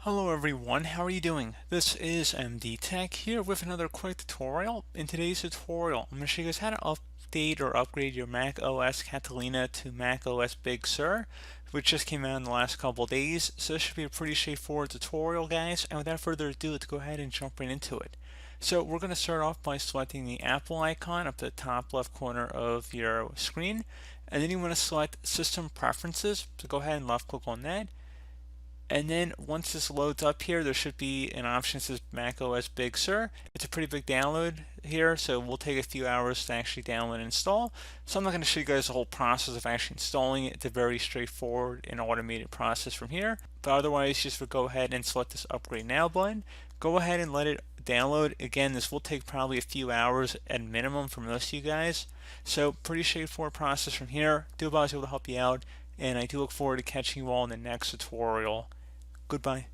Hello everyone, how are you doing? This is MD Tech here with another quick tutorial. In today's tutorial, I'm going to show you guys how to update or upgrade your macOS Catalina to macOS Big Sur, which just came out in the last couple days. So this should be a pretty straightforward tutorial, guys, and without further ado, let's go ahead and jump right into it. So we're going to start off by selecting the Apple icon up the top left corner of your screen, and then you want to select System Preferences, so go ahead and left click on that. And then once this loads up here, there should be an option that says macOS Big Sur. It's a pretty big download here, so it will take a few hours to actually download and install. So I'm not going to show you guys the whole process of actually installing it. It's a very straightforward and automated process from here. But otherwise, just go ahead and select this Upgrade Now button. Go ahead and let it download. Again, this will take probably a few hours at minimum for most of you guys. So pretty straightforward process from here. Do hope I was able to help you out, and I do look forward to catching you all in the next tutorial. Goodbye.